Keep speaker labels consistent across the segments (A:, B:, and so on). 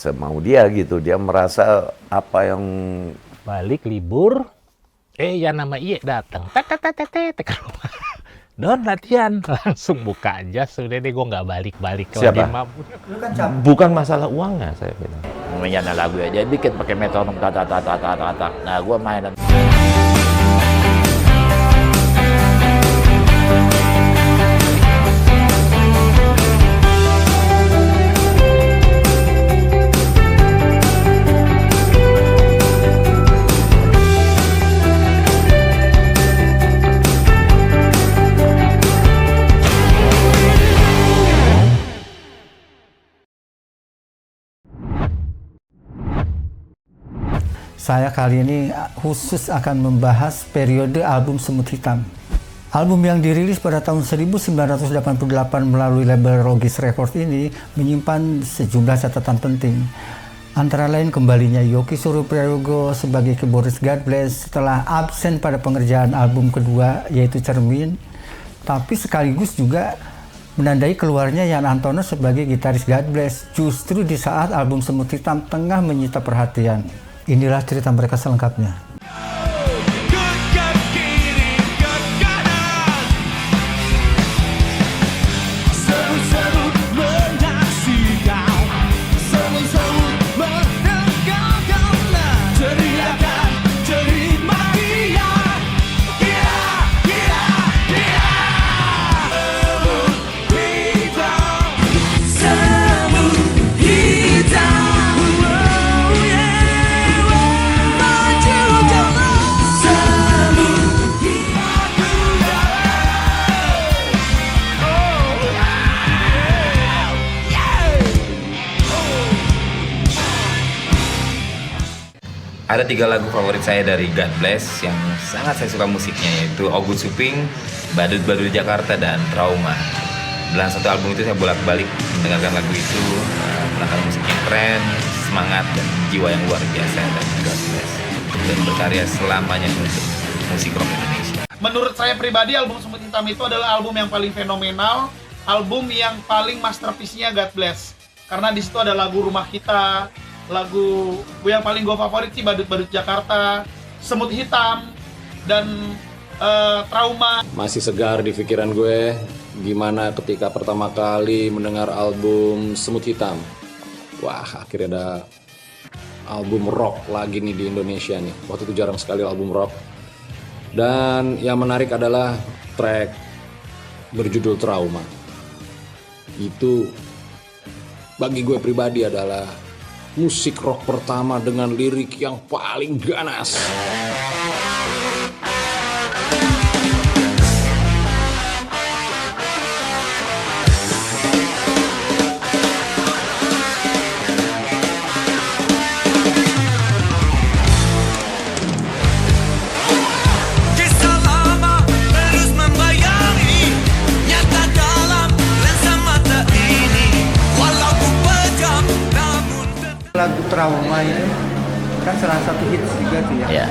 A: semau dia gitu. Dia merasa apa yang
B: Balik libur, ya nama Iye datang. Tet ke rumah. Don latihan, langsung buka aja. Sudah deh gue nggak balik-balik ke
A: Siapa?
B: lagi mabuk.
A: bukan masalah uangnya saya bilang.
C: Namanya lagu ya, dia bikin pakai metronom tak. Nah, gua main.
D: Saya kali ini khusus akan membahas periode album Semut Hitam. Album yang dirilis pada tahun 1988 melalui label Rogis Records ini menyimpan sejumlah catatan penting. Antara lain kembalinya Yoki Surupriyogo sebagai keyboardis God Bless setelah absen pada pengerjaan album kedua yaitu Cermin, tapi sekaligus juga menandai keluarnya Yan Antono sebagai gitaris God Bless justru di saat album Semut Hitam tengah menyita perhatian. Inilah cerita mereka selengkapnya.
E: Ada 3 lagu favorit saya dari God Bless yang sangat saya suka musiknya, yaitu Oh Good Suping, Badut-Badut Jakarta, dan Trauma. Dalam satu album itu saya bolak-balik mendengarkan lagu itu, mendengarkan musik yang keren, semangat, dan jiwa yang luar biasa dari God Bless dan berkarya selamanya untuk musik rock Indonesia.
F: Menurut saya pribadi, album Semut Hitam itu adalah album yang paling fenomenal, album yang paling masterpiece-nya God Bless. Karena di situ ada lagu Rumah Kita, lagu yang paling gue favorit sih Badut-Badut Jakarta, Semut Hitam, dan Trauma.
G: Masih segar di pikiran gue gimana ketika pertama kali mendengar album Semut Hitam. Wah, akhirnya ada album rock lagi nih di Indonesia nih. Waktu itu jarang sekali album rock. Dan yang menarik adalah track berjudul Trauma. Itu bagi gue pribadi adalah musik rock pertama dengan lirik yang paling ganas.
D: Lagu Trauma itu kan salah satu hits juga tuh ya.
C: Ya.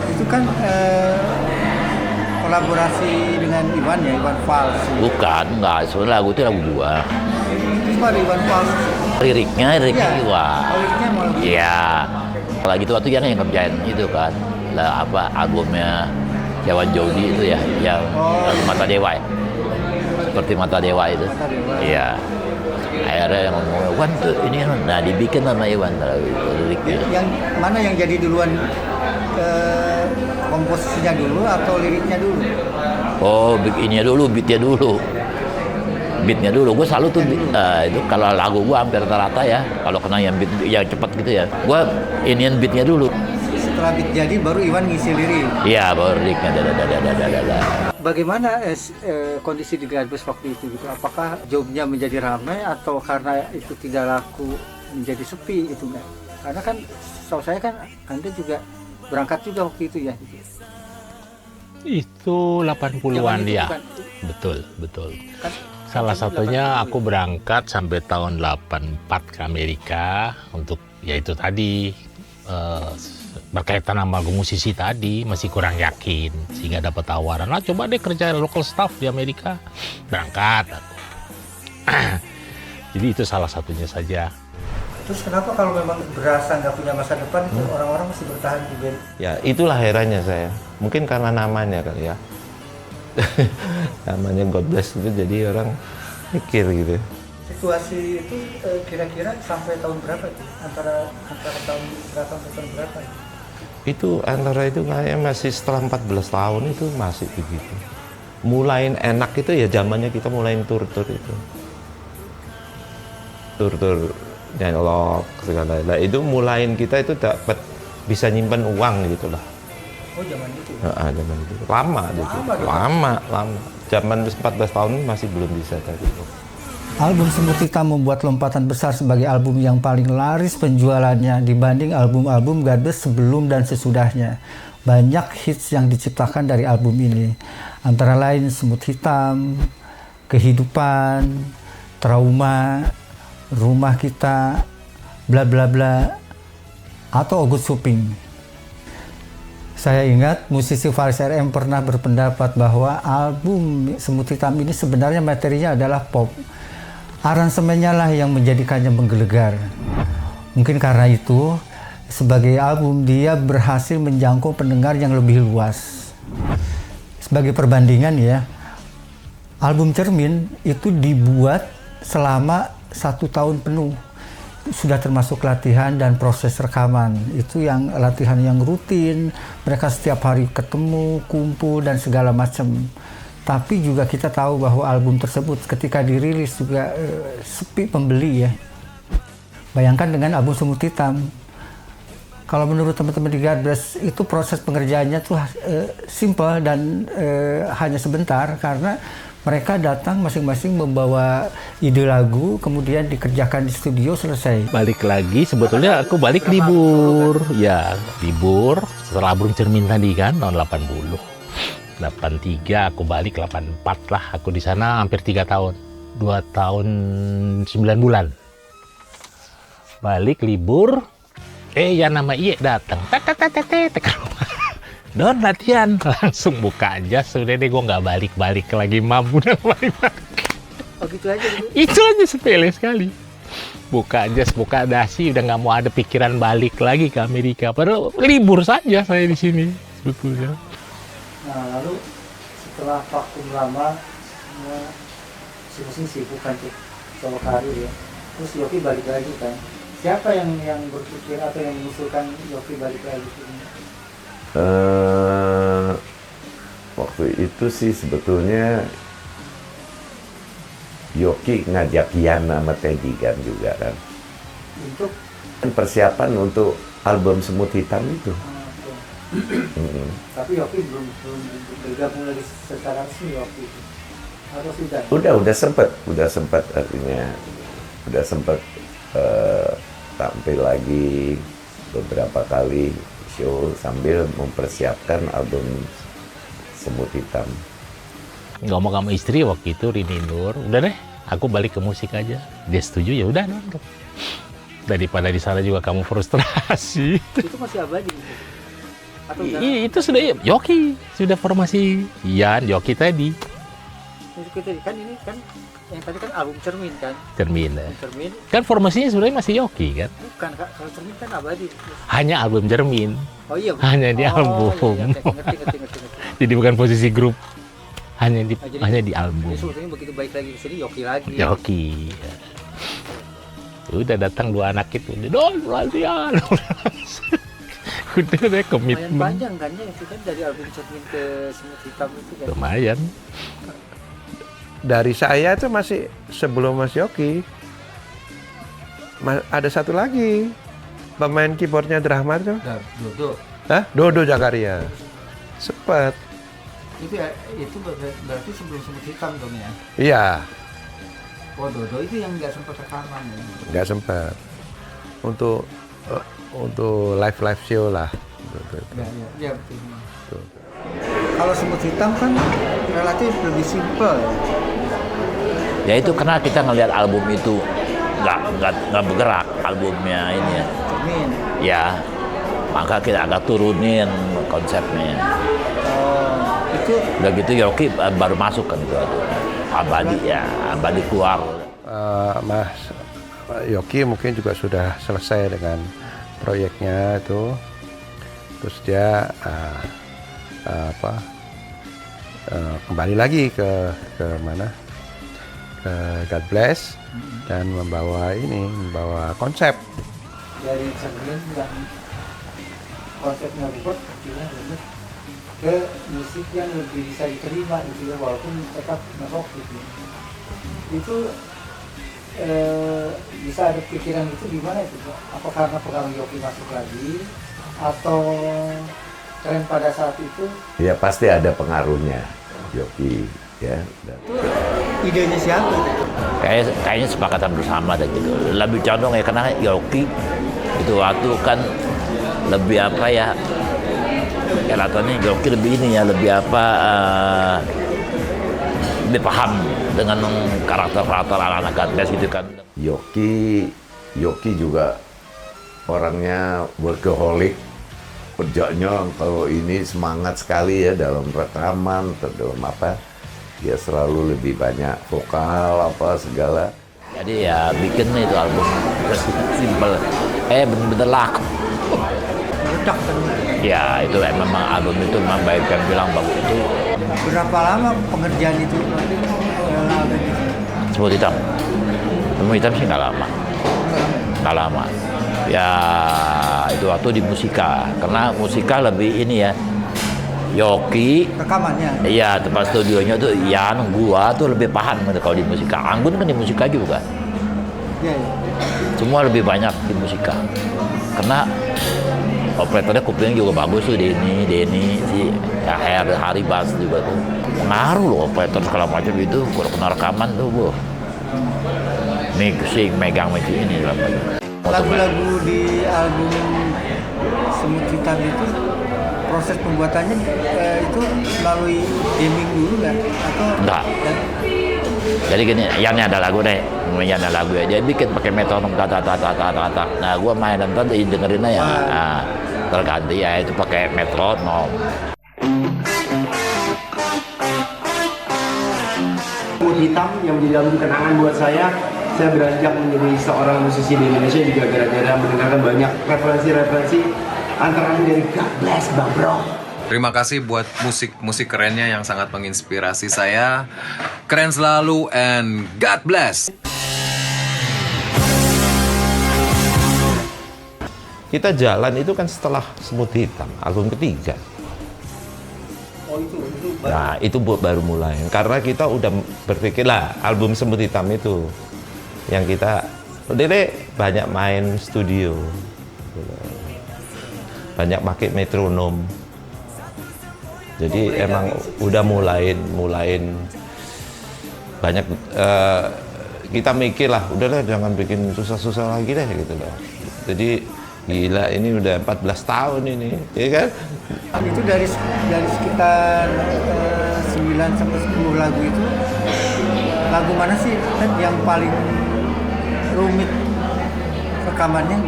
D: Itu kan kolaborasi dengan Iwan ya, Iwan Fals.
C: Bukan, enggak. Sebenarnya lagu itu lagu gua.
D: Cuma ada Iwan Fals.
C: Liriknya
D: Iya.
C: Iwan.
D: Oh, liriknya mau lagu.
C: Iya. Lagi itu waktu yang ngerjain itu kan. Lah apa albumnya Jawan Jody itu ya, yang lagu Mata Dewa ya. Seperti Mata Dewa itu.
D: Mata Dewa.
C: Iya. Akhirnya yang ngomong, Wan tuh ini kan, nah dibikin sama Iwan liriknya.
D: Yang mana yang jadi duluan, komposisinya dulu atau liriknya dulu?
C: Oh, beatnya dulu. Beatnya dulu. Gue selalu tuh itu kalau lagu gue hampir rata-rata ya. Kalau kena yang beat yang cepat gitu ya, gue inian beatnya dulu.
D: Setelah beat jadi baru Iwan ngisi lirik.
C: Iya, baru liriknya dada.
D: Bagaimana kondisi di God Bless waktu itu gitu? Apakah jobnya menjadi ramai atau karena itu tidak laku menjadi sepi gitu nggak? Karena kan setahu saya kan Anda juga berangkat juga waktu itu ya. Gitu.
B: Itu 80-an ya.
D: Bukan.
B: Betul.
D: Kan,
B: Salah satunya aku berangkat sampai tahun 84 ke Amerika untuk ya itu tadi berkaitan sama musisi tadi, masih kurang yakin sehingga dapat tawaran, coba deh kerja local staff di Amerika. Berangkat aku. Jadi itu salah satunya saja.
D: Terus kenapa kalau memang berasa nggak punya masa depan itu orang-orang masih bertahan di band?
A: Ya itulah herannya saya. Mungkin karena namanya kali ya. Namanya God Bless itu jadi orang mikir gitu.
D: Situasi itu kira-kira sampai tahun berapa itu? Antara tahun berapa sampai tahun berapa?
A: Itu antara itu kayak masih setelah 14 tahun itu masih begitu. Mulain enak itu ya zamannya kita mulain tur-tur itu. Tur-tur nyanyi segala. Nah, itu mulain kita itu dapat bisa nyimpan uang gitu lah.
D: Oh, zaman itu.
A: Zaman itu. Lama gitu. Lama. Zaman 14 tahun masih belum bisa tadi.
D: Album Semut Hitam membuat lompatan besar sebagai album yang paling laris penjualannya dibanding album-album God Bless sebelum dan sesudahnya. Banyak hits yang diciptakan dari album ini. Antara lain Semut Hitam, Kehidupan, Trauma, Rumah Kita, bla bla bla, atau Ogut Suping. Saya ingat musisi Faris RM pernah berpendapat bahwa album Semut Hitam ini sebenarnya materinya adalah pop. Aransemennya lah yang menjadikannya menggelegar. Mungkin karena itu, sebagai album dia berhasil menjangkau pendengar yang lebih luas. Sebagai perbandingan ya, album Cermin itu dibuat selama 1 tahun penuh, sudah termasuk latihan dan proses rekaman. Itu yang latihan yang rutin, mereka setiap hari ketemu, kumpul dan segala macam. Tapi juga kita tahu bahwa album tersebut ketika dirilis juga sepi pembeli ya. Bayangkan dengan album Semut Hitam. Kalau menurut teman-teman di God Bless itu proses pengerjaannya tuh simple dan hanya sebentar karena mereka datang masing-masing membawa ide lagu, kemudian dikerjakan di studio, selesai.
B: Balik lagi, sebetulnya aku balik libur. Ya, libur setelah album Cermin tadi kan, tahun 80. 83, aku balik 84 lah. Aku di sana hampir 3 tahun. 2 tahun 9 bulan. Balik libur, ya nama Iye datang. Tek ke rumah. Don latihan, langsung buka aja, sudah deh gue nggak balik-balik lagi, mampu dan balik-balik.
D: Oh gitu aja gitu?
B: Itu aja sepele sekali. Buka aja, buka dasi, udah nggak mau ada pikiran balik lagi ke Amerika. Padahal libur saja saya di sini sebetulnya.
D: Nah lalu setelah vakum lama, sibuk sibuk kan tuh solo karir ya. Terus Yofi balik lagi kan. Siapa yang berpikir atau yang mengusulkan Yofi balik lagi ke sini?
A: Waktu itu sih sebetulnya Yoki ngajak Yana sama Teddy kan juga kan.
D: Untuk
A: persiapan untuk album Semut Hitam itu.
D: Tapi Yofi belum bergabung lagi secara resmi waktu itu. Atau sudah?
A: Udah sempat artinya udah sempat tampil lagi beberapa kali show sambil mempersiapkan album Semut Hitam.
B: Ngomong sama istri waktu itu, Rini Nur, udah deh, aku balik ke musik aja. Dia setuju, ya udah nonton. Daripada di sana juga kamu frustrasi.
D: Itu masih abadi gitu? Atau
B: Itu sudah Yoki, sudah formasi Ian, Yoki tadi.
D: Kita kan ini kan yang tadi kan album Cermin kan?
B: Cermin ya.
D: Cermin
B: Kan formasinya sebenarnya masih Yoki kan?
D: bukan Kak, kalau Cermin kan abadi.
B: Hanya album Cermin.
D: Oh iya.
B: Hanya di album.
D: Iya, ngerti.
B: Jadi bukan posisi grup. Hanya di
D: Jadi-
B: hanya di album.
D: Jadi sebetulnya begitu baik lagi ke sini Yoki lagi.
B: Yoki. Udah datang 2 anak itu. Don, latihan. Udah deh
D: Lumayan
B: komitmen.
D: panjang kan ya itu kan dari album Cermin ke Semut Hitam itu kan.
B: Lumayan.
H: Dari saya itu masih sebelum Mas Yoki ada satu lagi pemain keyboardnya Drahmat tuh.
D: Dodo.
H: Hah? Dodo Jakaria. Sepet.
D: Itu berarti sebelum Semut Hitam dong ya.
H: Iya,
D: Oh Dodo itu yang nggak sempat rekaman ya.
H: nggak sempat. Untuk live show lah.
D: Iya betul. Kalau Semut Hitam kan relatif lebih simpel ya.
C: Ya itu karena kita ngelihat album itu nggak bergerak albumnya ini ya.
D: Cermin.
C: Ya, maka kita agak turunin konsepnya.
D: Itu
C: Udah gitu Yoki baru masuk kan itu abadi ya, abadi keluar.
H: Mas Yoki mungkin juga sudah selesai dengan proyeknya itu, terus dia kembali lagi ke mana, ke God Bless, dan membawa konsep
D: Dari sebelum yang konsepnya Robert akhirnya lebih ke musik yang lebih bisa diterima gitu ya, walaupun tetap ngerok gitu. Itu bisa ada pikiran itu gimana itu Pak? Apa karena pengaruh Yoki masuk lagi atau tren pada saat itu?
I: Ya pasti ada pengaruhnya Yoki ya.
D: Itu idenya siapa?
C: Kayaknya sepakatan bersama dan gitu. Lebih condong ya karena Yoki itu waktu kan lebih apa ya? Kelihatannya Yoki lebih ini ya, lebih apa? Lebih paham dengan karakter-karakter anak-anak God Bless gitu kan.
I: Yoki juga orangnya workaholic, kerjanya kalau ini semangat sekali ya dalam rekaman atau dalam apa, dia selalu lebih banyak vokal apa segala.
C: Jadi ya bikin itu album simple, bener-bener laku. Ya itu memang album itu memang baik yang bilang bagus itu.
D: Berapa lama pengerjaan itu?
C: Semut Hitam. Semut Hitam sih nggak lama. Ya itu waktu di Musika, karena Musika lebih ini ya. Yoki
D: Rekamannya?
C: Iya, tempat studionya tuh Yan, gua tuh lebih paham kalau di Musika. Anggun kan di Musika juga.
D: Iya.
C: Semua lebih banyak di Musika. Karena operatornya kupingnya juga bagus tuh, Denny si Hari Bas juga tuh. Pengaruh loh operator segala macam itu, kalau kena rekaman tuh gua. Mixing, megang ini lah.
D: Lagu-lagu di album Semut Hitam itu proses pembuatannya itu melalui jamming dulu nggak? Atau
C: enggak? Jadi gini, Yan ada lagu deh, Yan ada lagu ya, dia bikin pakai metronom tak. Nah, gua main dan dengerin aja. Nah, terganti ya itu pakai metronom.
J: Semut Hitam yang menjadi album kenangan buat saya beranjak menjadi seorang musisi di Indonesia juga gara-gara mendengarkan banyak referensi antara lain dari God Bless, Bang Bro.
E: Terima kasih buat musik kerennya yang sangat menginspirasi saya. Keren selalu and God bless.
A: Kita jalan itu kan setelah Semut Hitam, album ketiga. Nah, itu baru mulai. Karena kita udah berpikir lah, album Semut Hitam itu yang kita udah deh banyak main studio, banyak pakai metronom. Jadi emang udah mulain banyak kita mikir lah, udahlah jangan bikin susah-susah lagi deh gitu loh. Jadi gila, ini udah 14 tahun ini, ya kan?
D: itu dari sekitar 9 sampai 10 lagu itu, lagu mana sih yang paling rumit rekamannya?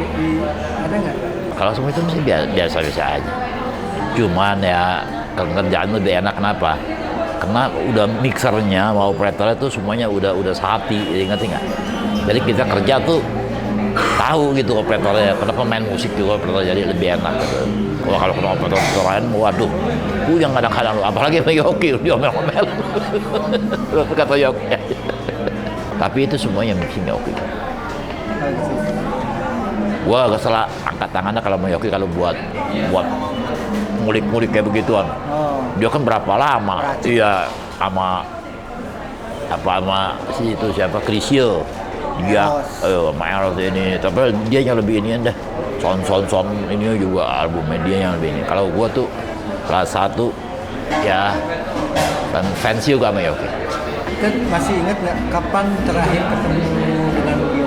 D: Ada nggak?
C: Kalau semua itu sih biasa-biasa aja. Cuman ya kerjaan lebih enak, kenapa? Karena udah mixernya sama operatornya tuh semuanya udah sehati, ngerti nggak? Jadi kita kerja tuh tahu gitu operatornya, kenapa main musik juga operator jadi lebih enak gitu. Kalau kena operator lain, waduh, yang kadang-kadang lu, apalagi sama Yoki, dia omel-omel. Kata Yoki. Tapi itu semuanya mixing Yoki. Gua agak salah angkat tangannya kalau sama Yoki kalau buat ngulik-ngulik kayak begituan. Dia kan berapa lama? Iya, sama si itu siapa, Krisio. Dia sama Eros ini, tapi dia yang lebih ini dah. Son ini juga album media yang lebih ini. Kalau gua tuh salah satu ya dan fans juga sama Yoki.
D: Kan masih ingat nggak kapan terakhir ketemu dengan Yoki?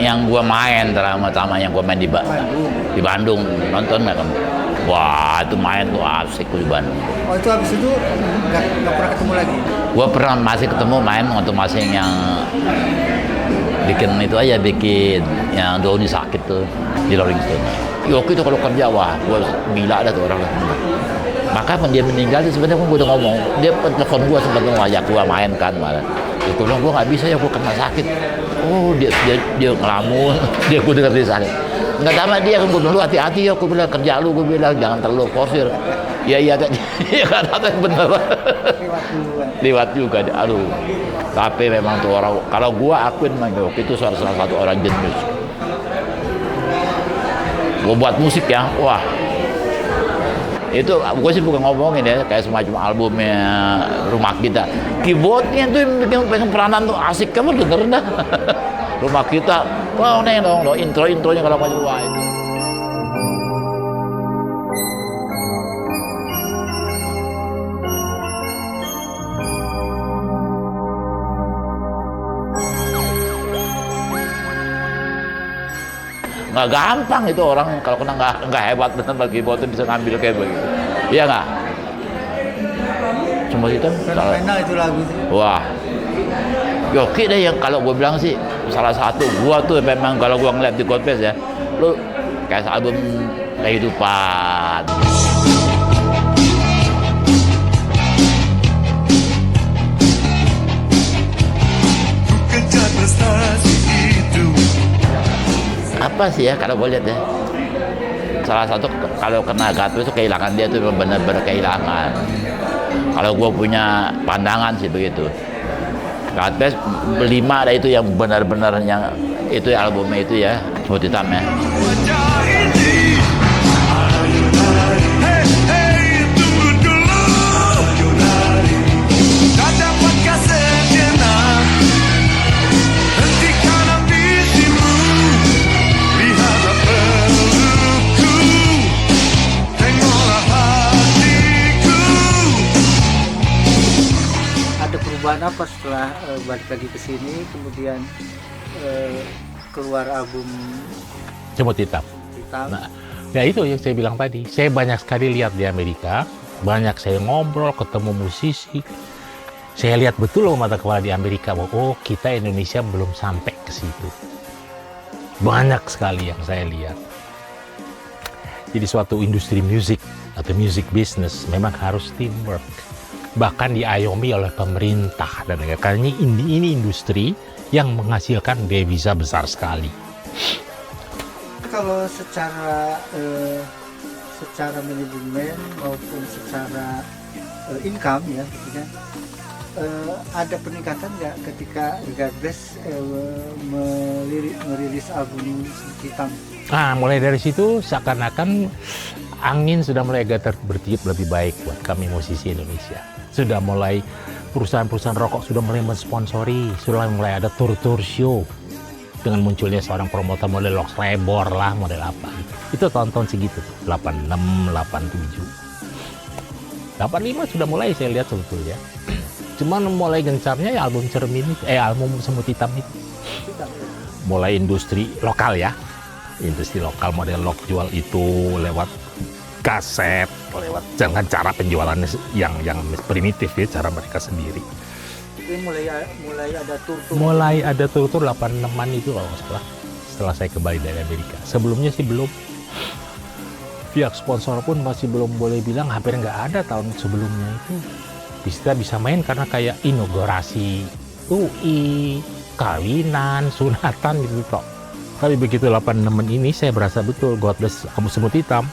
C: Yang gua main pertama yang gua main di Bandung, nonton nggak kamu? Wah, itu main tuh asik di Bandung.
D: Oh, itu habis itu nggak pernah ketemu lagi?
C: Gua pernah masih ketemu main waktu masing yang bikin yang Doni sakit tuh di Rolling Stone. Yoki tuh kalau kerja, wah, gua gila dah tuh orang. Maka dia meninggal tuh sebenarnya gua udah ngomong, dia telepon gua sempat ngajak gua main kan malah. Gue bilang, gue nggak bisa ya, gue kena sakit. Oh, dia ngelamun, gue dengar dia sakit. Nggak sama dia, gue bilang, lu hati-hati ya, gue bilang, kerja lu, gue bilang, jangan terlalu forsir. Iya, kata bener. Lewat juga, aduh. Tapi memang tuh orang, kalau gue akuin Mang Yoki itu salah satu orang jenius. Gue buat musik ya, wah. Itu gue sih bukan ngomongin ya, kayak semacam albumnya Rumah Kita. Keyboardnya tuh yang bikin peranan tuh asik, kamu denger dah. Rumah Kita, wah nih dong, intro-intronya kalau macam wah itu. Nggak gampang itu orang kalau kena nggak hebat dengan bagi keyboard bisa ngambil kayak begitu. Iya nggak? Semua itu
D: fenomenal itu lagu itu.
C: Wah, Yoki deh yang kalau gue bilang sih salah satu gua tuh memang kalau gua ngeliat di God Bless ya, lu kayak album kehidupan. Apa sih ya kalau gue lihat ya, salah satu kalau kena God Bless itu kehilangan dia tuh benar-benar kehilangan. Kalau gue punya pandangan sih begitu. God Bless 5 ada itu yang benar-benar yang itu albumnya itu ya, Semut Hitam ya.
D: Perubahan apa setelah balik lagi ke sini, kemudian keluar album
B: Semut Hitam. Nah, ya itu yang saya bilang tadi. Saya banyak sekali lihat di Amerika, banyak saya ngobrol, ketemu musisi. Saya lihat betul loh mata kepala di Amerika bahwa oh kita Indonesia belum sampai ke situ. Banyak sekali yang saya lihat. Jadi suatu industri musik atau music business memang harus teamwork. Bahkan diayomi oleh pemerintah dan negara. Karena ini industri yang menghasilkan devisa besar sekali.
D: Kalau secara manajemen maupun secara income ya, gitu kan, ada peningkatan nggak ketika God Bless merilis album Semut Hitam?
B: Nah, mulai dari situ seakan-akan angin sudah mulai agak bertiup lebih baik buat kami musisi Indonesia. Sudah mulai perusahaan-perusahaan rokok sudah mulai mensponsori, sudah mulai ada tur-tur show dengan munculnya seorang promotor model Lox Rebor lah, model apa gitu. Itu tahun-tahun segitu, 86, 87. 85 sudah mulai saya lihat sebetulnya. Cuman mulai gencarnya ya album album Semut Hitam itu. Mulai industri lokal ya. Industri lokal model Lox jual itu lewat kaset, lewat jangan cara penjualannya yang primitif ya, cara mereka sendiri.
D: Jadi mulai ada tur-tur.
B: Mulai ada tur-tur 86-an itu kalau nggak salah. Setelah saya kembali dari Amerika. Sebelumnya sih belum. Pihak sponsor pun masih belum boleh bilang, hampir nggak ada tahun sebelumnya itu. Bisa main karena kayak inaugurasi UI, kawinan, sunatan gitu toh. Tapi begitu 86-an ini saya berasa betul God Bless album Semut Hitam.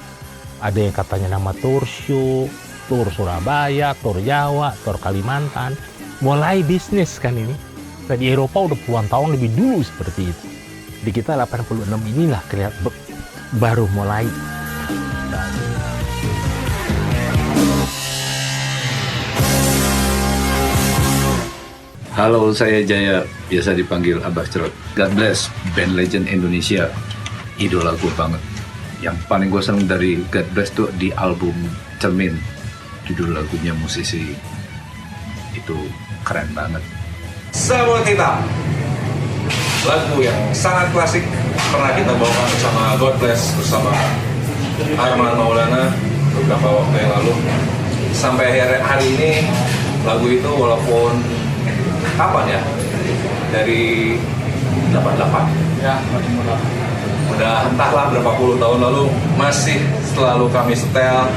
B: Ada yang katanya nama tour show, tour Surabaya, tour Jawa, tour Kalimantan. Mulai bisnis kan ini. Di Eropa udah puluhan tahun lebih dulu seperti itu. Di kita 86 inilah kelihatan baru mulai.
K: Halo, saya Jaya, biasa dipanggil Abah Cerot. God Bless, band legend Indonesia, idola gue banget. Yang paling gue seneng dari God Bless tuh di album Cermin, judul lagunya Musisi, itu keren banget.
L: Semut Hitam, lagu yang sangat klasik, pernah kita bawakan bersama God Bless, bersama Arman Maulana beberapa waktu yang lalu. Sampai hari ini lagu itu walaupun kapan ya, dari 88 ya, udah entahlah berapa puluh tahun lalu, masih selalu kami setel,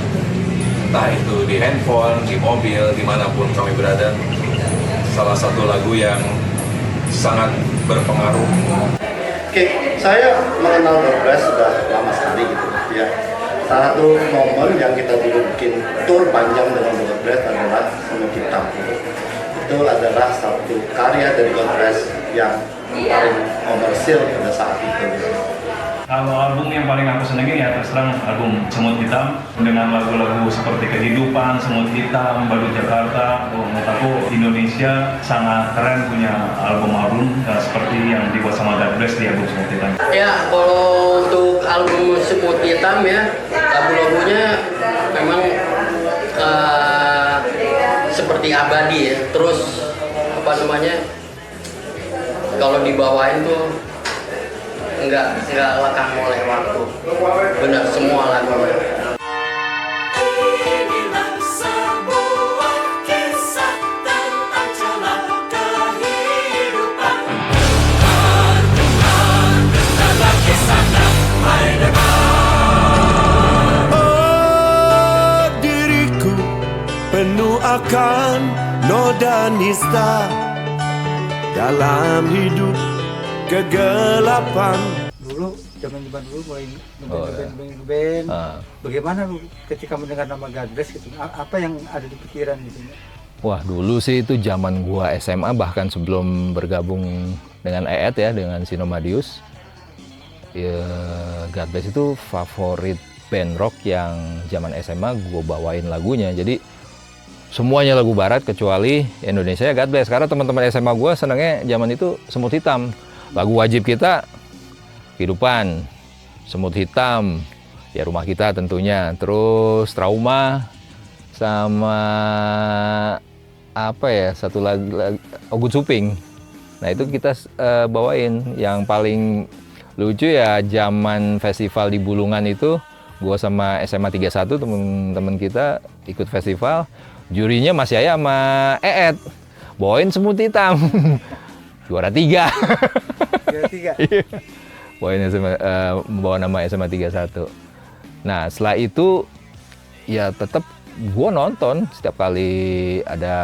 L: entah itu di handphone, di mobil, dimanapun kami berada. salah satu lagu yang sangat berpengaruh.
M: Oke, saya mengenal God Bless sudah lama sekali gitu ya. Salah satu momen yang kita dulu bikin tour panjang dengan God Bless adalah Semut Hitam. Itu adalah satu karya dari God Bless yang paling komersil pada saat itu.
N: Kalau album yang paling aku senengin ya terus terang album Semut Hitam dengan lagu-lagu seperti Kehidupan, Semut Hitam, Badut Jakarta. Menurut aku Indonesia sangat keren punya album-album seperti yang dibuat sama God Bless di album Semut Hitam.
O: Ya kalau untuk album Semut Hitam ya lagu-lagunya memang seperti abadi ya. Terus apa namanya kalau dibawain tuh nggak lekang oleh waktu. Benar semua lagunya.
P: Oh, diriku penuh akan noda nista dalam hidup kegelapan.
D: Dulu, zaman dulu mulai ngeband. Bagaimana lu ketika mendengar nama God Bless gitu? Apa yang ada di pikiran gitu?
Q: Wah, dulu sih itu zaman gua SMA, bahkan sebelum bergabung dengan EET ya, dengan Sinomadius. Ya, God Bless itu favorit band rock yang zaman SMA gua bawain lagunya. Jadi semuanya lagu barat kecuali Indonesia ya God Bless. Karena teman-teman SMA gua senangnya zaman itu Semut Hitam. Lagu wajib kita Kehidupan, Semut Hitam, ya Rumah Kita tentunya, terus Trauma, sama apa ya satu lagu Ogut Suping. Nah itu kita bawain. Yang paling lucu ya zaman festival di Bulungan itu, gua sama SMA 31 temen-temen kita ikut festival, jurinya Mas Yaya sama EET bawain Semut Hitam. Juara 3.
D: Juara 3.
Q: Bawain membawa nama SMA 31. Nah setelah itu ya tetap gue nonton setiap kali ada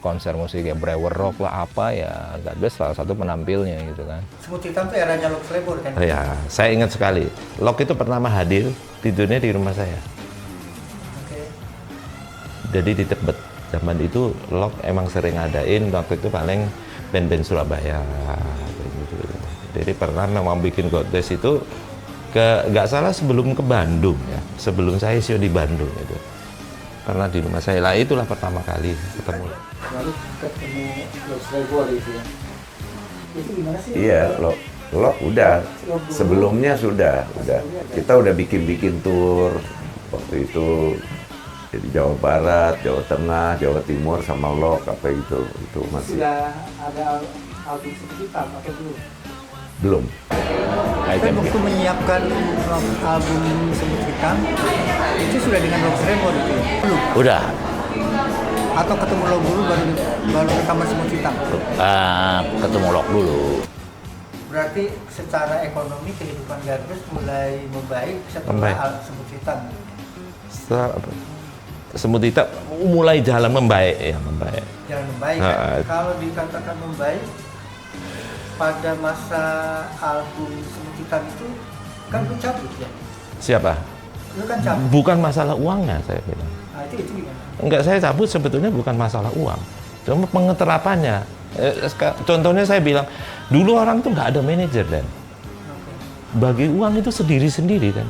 Q: konser musik ya Brewer Rock lah apa ya God Bless salah satu penampilnya gitu kan.
D: Semut Hitam itu eranya Lok Slebor kan?
A: Ya, saya ingat sekali. Lok itu pertama hadir tidurnya di rumah saya.
D: Oke.
A: Jadi di Tebet zaman itu Lok emang sering ngadain waktu itu paling band-band Surabaya gitu. Jadi pernah memang bikin God Bless itu nggak salah sebelum ke Bandung ya, sebelum saya show di Bandung itu. Karena di rumah saya lah itulah pertama kali ketemu.
D: Lalu ketemu Lok Slebor itu ya. Itu gimana sih?
I: Iya, Lok udah sebelumnya sudah. Kita udah bikin tour waktu itu. Jadi Jawa Barat, Jawa Tengah, Jawa Timur sama Lok apa itu masih.
D: Sudah ada album Semut Hitam atau belum?
I: Belum.
D: Kan waktu menyiapkan album Semut Hitam itu sudah dengan Lok Slebor itu ya? Belum?
C: Udah.
D: Atau ketemu Lok dulu baru rekaman Semut Hitam?
C: Ketemu Lok dulu.
D: Berarti secara ekonomi kehidupan God Bless mulai membaik setelah Semut Hitam.
A: Setelah apa? Semut Hitam mulai jalan membaik ya, membaik.
D: Jalan membaik. Kan? Kalau dikatakan membaik pada masa album Semut Hitam itu kan lu cabut ya?
A: Siapa?
D: Lu kan cabut.
A: Bukan masalah uangnya saya bilang.
D: Nah, itu gimana?
A: Enggak, saya cabut sebetulnya bukan masalah uang, cuma pengeterapannya. Contohnya saya bilang, dulu orang tuh nggak ada manajer dan bagi uang itu sendiri-sendiri kan.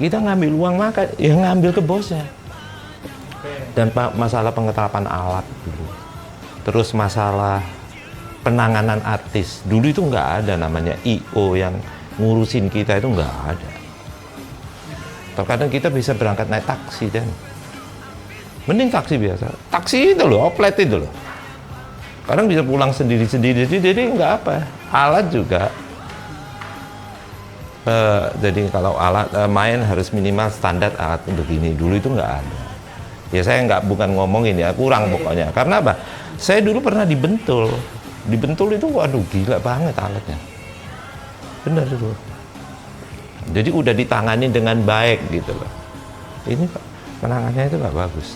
A: Kita ngambil uang makan, ya ngambil ke bosnya. Dan masalah pengeterapan alat dulu. Terus masalah penanganan artis, dulu itu nggak ada namanya I.O. yang ngurusin kita itu nggak ada. Terkadang kita bisa berangkat naik taksi dan mending taksi biasa. Taksi itu loh, oplet itu loh. Kadang bisa pulang sendiri-sendiri, jadi nggak apa. Alat juga. Jadi kalau alat main harus minimal standar alat begini. Dulu itu nggak ada. Ya saya bukan ngomongin ya, kurang pokoknya. Karena apa? Saya dulu pernah di Bentul. Di Bentul itu waduh gila banget alatnya. Benar itu. Jadi udah ditangani dengan baik gitu loh. Ini penanganannya itu nggak bagus.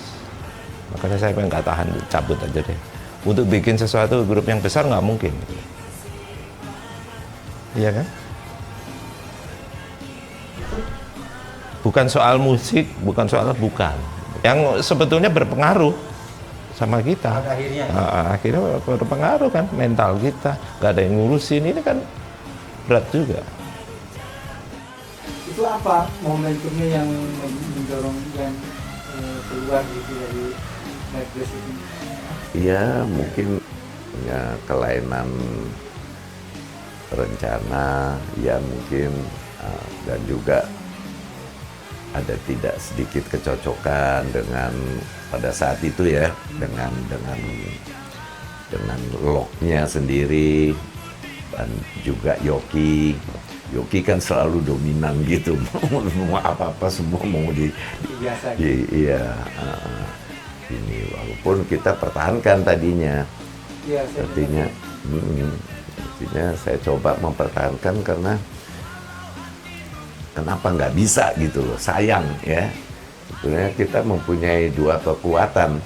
A: Makanya saya pengen nggak tahan, cabut aja deh. Untuk bikin sesuatu grup yang besar nggak mungkin. Iya kan? Bukan soal musik, bukan. Yang sebetulnya berpengaruh sama kita. Akhirnya berpengaruh kan, mental kita. Nggak ada yang ngurusin, ini kan berat juga.
D: Itu apa momentumnya yang mendorong yang keluar gitu dari God Bless ini?
I: Iya, mungkin punya kelainan rencana, ya mungkin, dan juga ada tidak sedikit kecocokan dengan pada saat itu ya, dengan locknya sendiri, dan juga Yoki kan selalu dominan gitu, mau apa-apa semua mau
D: biasa.
I: Iya. Ini walaupun kita pertahankan tadinya, artinya saya coba mempertahankan karena kenapa nggak bisa gitu loh, sayang ya. Sebetulnya kita mempunyai dua kekuatan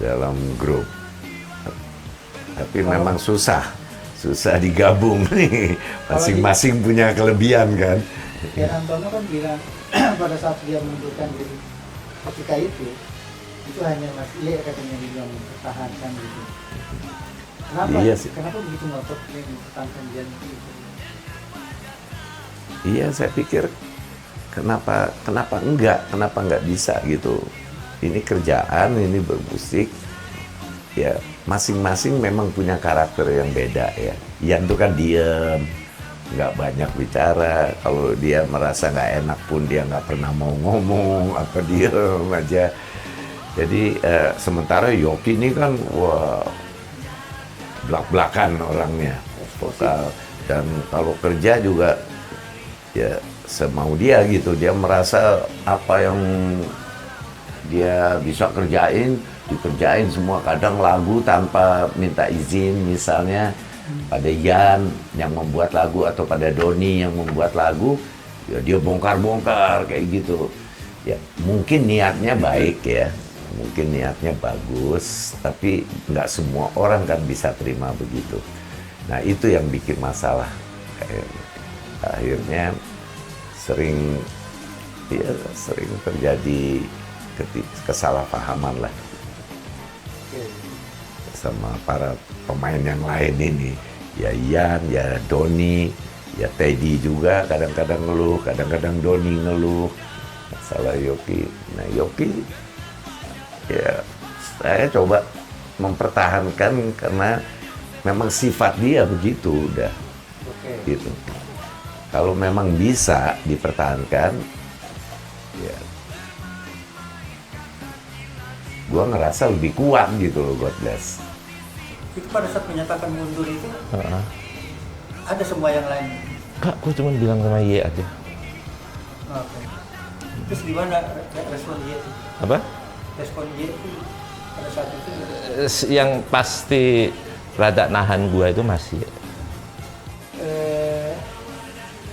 I: dalam grup, tapi memang susah digabung nih, masing-masing punya kelebihan kan.
D: Ya Antono kan bilang pada saat dia mengundurkan diri ketika itu hanya Mas Ie katanya yang mempertahankan gitu. Kenapa?
I: Iya sih.
D: Kenapa begitu ngotot mempertahankan dia gitu?
I: Iya, saya pikir kenapa nggak bisa gitu. Ini kerjaan, ini bermusik, ya masing-masing memang punya karakter yang beda ya. Ian tuh kan diem, nggak banyak bicara. Kalau dia merasa nggak enak pun dia nggak pernah mau ngomong, apa diem aja. Jadi sementara Yoki ini kan wah belak-belakan orangnya, vokal, dan kalau kerja juga ya semau dia gitu. Dia merasa apa yang dia bisa dikerjain semua. Kadang lagu tanpa minta izin, misalnya pada Ian yang membuat lagu atau pada Doni yang membuat lagu, ya dia bongkar-bongkar kayak gitu. Ya mungkin niatnya baik ya, mungkin niatnya bagus, tapi nggak semua orang kan bisa terima begitu. Nah itu yang bikin masalah. Akhirnya sering terjadi kesalahpahaman lah sama para pemain yang lain ini. Ya Ian, ya Doni, ya Teddy juga kadang-kadang ngeluh, kadang-kadang Doni ngeluh masalah Yoki. Nah Yoki ya saya coba mempertahankan karena memang sifat dia begitu udah. Gitu. Kalau memang bisa dipertahankan, ya gua ngerasa lebih kuat gitu loh God Bless.
D: Itu pada saat menyatakan mundur itu ada semua yang lain?
A: Enggak, gua cuma bilang sama Ye aja.
D: Oke. Terus gimana respon Ye?
A: Apa?
D: Respon Ye itu pada saat itu?
A: Yang pasti rada nahan gua itu masih.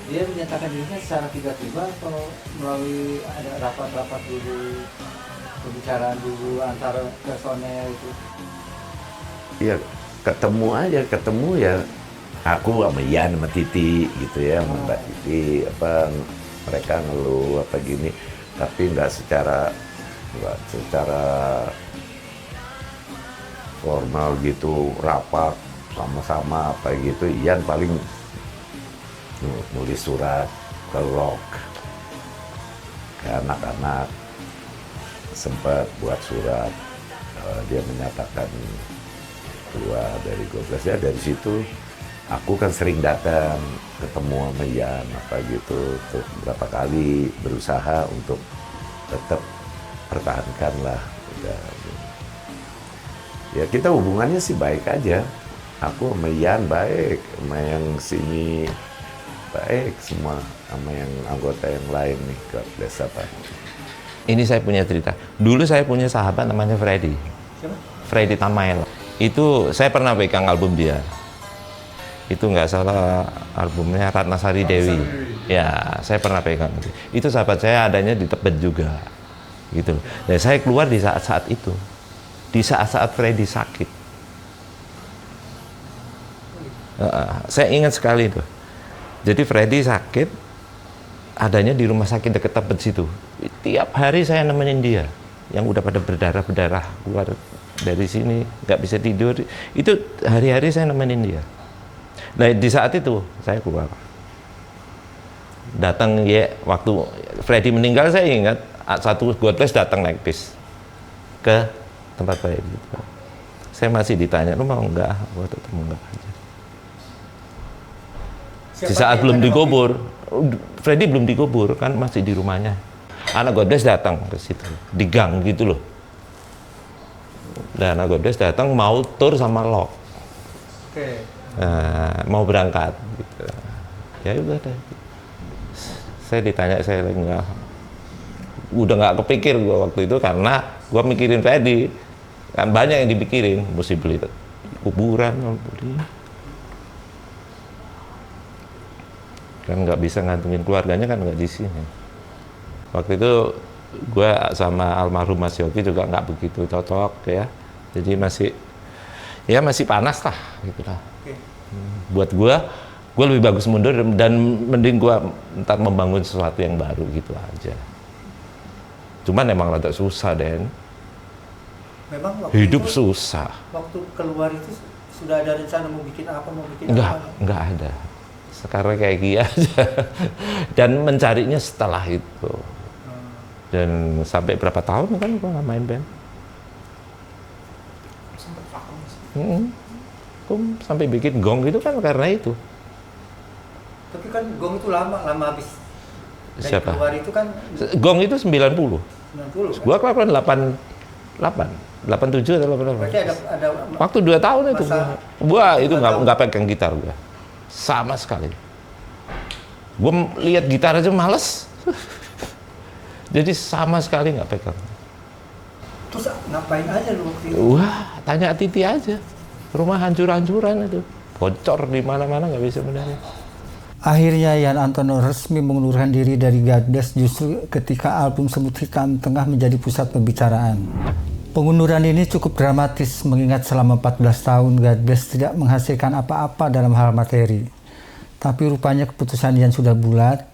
D: Dia menyatakan dirinya secara tiba-tiba atau melalui ada rapat-rapat dulu, pembicaraan dulu antara personel itu?
I: Iya, ketemu ya. Aku sama Ian sama Titi gitu ya, sama Mbak Titi, mereka ngeluh apa gini, tapi nggak secara formal gitu, rapat sama-sama apa gitu. Ian paling nulis surat ke Rock, ke anak-anak, sempat buat surat, dia menyatakan keluar dari God Bless. Ya dari situ aku kan sering datang ketemu sama Ian apa gitu, tuh berapa kali berusaha untuk tetap pertahankan lah. Ya kita hubungannya sih baik aja, aku sama Ian baik, sama yang sini baik, semua sama yang anggota yang lain nih. God Bless apa.
A: Ini saya punya cerita. Dulu saya punya sahabat namanya Freddy.
D: Siapa?
A: Freddy Tamael. Itu saya pernah pegang album dia. Itu nggak salah albumnya Ratnasari Dewi. Ya, saya pernah pegang. Itu sahabat saya adanya di Tebet juga. gitu. Dan saya keluar di saat-saat itu, di saat-saat Freddy sakit. Saya ingat sekali itu. Jadi Freddy sakit, adanya di rumah sakit dekat Tebet situ. Tiap hari saya nemenin dia, yang udah pada berdarah-berdarah keluar dari sini, nggak bisa tidur. Itu hari-hari saya nemenin dia. Nah di saat itu saya keluar. Datang ya, waktu Freddy meninggal saya ingat, satu God Bless datang naik bis ke tempat Freddy. Saya masih ditanya, lu mau nggak? Gua tetap enggak aja. Di saat belum dikubur, Freddy belum dikubur kan, masih di rumahnya. Anak God Bless datang ke situ, di gang gitu loh. Dan anak God Bless datang mau tur sama Lok. Nah, mau berangkat. Gitu. Ya udah deh. Saya ditanya, saya udah nggak kepikir gua waktu itu karena gua mikirin Freddy. Kan banyak yang dipikirin, mesti beli kuburan, beli. Kan nggak bisa ngantungin keluarganya, kan nggak di sini. Waktu itu gue sama almarhum Mas Yogi juga nggak begitu cocok ya, jadi masih panas lah gitu lah. Buat gue lebih bagus mundur dan mending gue ntar membangun sesuatu yang baru gitu aja. Cuman emang rada susah, Den.
D: Memang
A: hidup susah.
D: Waktu keluar itu sudah ada rencana mau bikin apa,
A: Enggak ada. Sekarang kayak gini aja. Dan mencarinya setelah itu. Dan sampai berapa tahun kan gua nggak main band. Sampai bikin gong gitu kan karena itu.
D: Tapi kan gong itu lama habis. Dari
A: Siapa?
D: keluar itu kan
A: Gong itu 90.
D: 90 kan?
A: Gua kelakuan 87 atau 88.
D: Berarti ada
A: waktu 2 tahun itu gua itu nggak pegang gitar gua. Sama sekali. Gue lihat gitar aja males. Jadi sama sekali nggak pegang.
D: Terus ngapain aja lu waktu itu?
A: Wah, tanya Titi aja. Rumah hancur-hancuran itu. Bocor di mana-mana nggak bisa benerin.
D: Akhirnya Yan Antono resmi mengundurkan diri dari God Bless justru ketika album Semut Hitam tengah menjadi pusat pembicaraan. Pengunduran ini cukup dramatis mengingat selama 14 tahun God Bless tidak menghasilkan apa-apa dalam hal materi. Tapi rupanya keputusan Yan sudah bulat.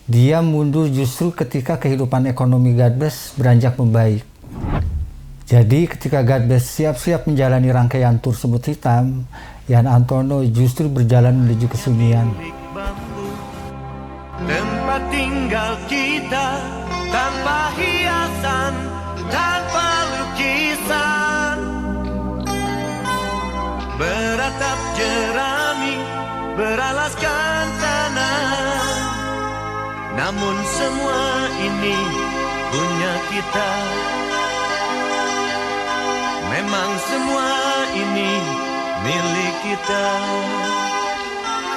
D: Dia mundur justru ketika kehidupan ekonomi God Bless beranjak membaik. Jadi ketika God Bless siap-siap menjalani rangkaian tur Semut Hitam, Yan Antono justru berjalan menuju kesunyian.
P: Tempat tinggal kita tanpa hiasan, tanpa lukisan, beratap jerami, beralaskan tanah. Namun semua ini punya kita. Memang semua ini milik kita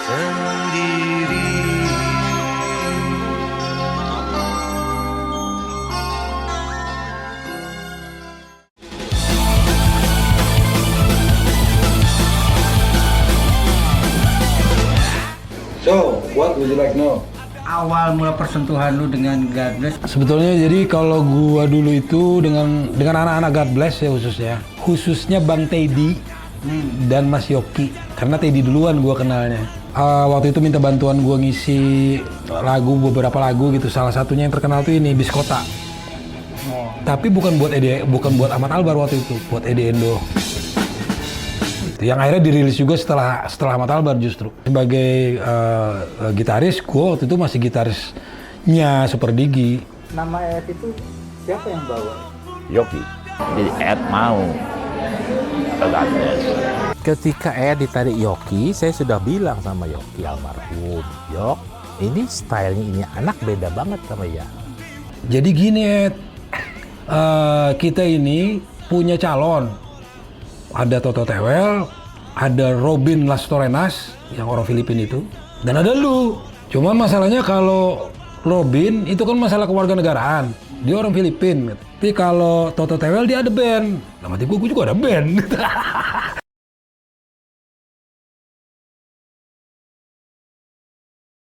P: sendiri.
R: So, what would you like now?
D: Awal mula persentuhan lu dengan God Bless.
R: Sebetulnya jadi kalau gua dulu itu dengan anak-anak God Bless ya khususnya Bang Teddy dan Mas Yoki, karena Teddy duluan gua kenalnya. Waktu itu minta bantuan gua ngisi beberapa lagu gitu. Salah satunya yang terkenal tuh ini Bis Kota. Tapi bukan buat Ahmad Albar waktu itu, buat Ede Endo. Yang akhirnya dirilis juga setelah Ahmad Albar justru. Sebagai gitaris, gue waktu itu masih gitarisnya Super Digi.
D: Nama Ed itu siapa yang bawa?
C: Yoki. Jadi Ed mau ke God Bless.
B: Ketika Ed ditarik Yoki, saya sudah bilang sama Yoki almarhum, Yok, ini stylenya ini anak beda banget sama ya.
R: Jadi gini Ed, kita ini punya calon. Ada Toto Tewel, ada Robin Lastorenas yang orang Filipina itu, dan ada lu. Cuman masalahnya kalau Robin itu kan masalah kewarganegaraan, dia orang Filipina. Tapi kalau Toto Tewel dia ada band. Nama gue juga ada band.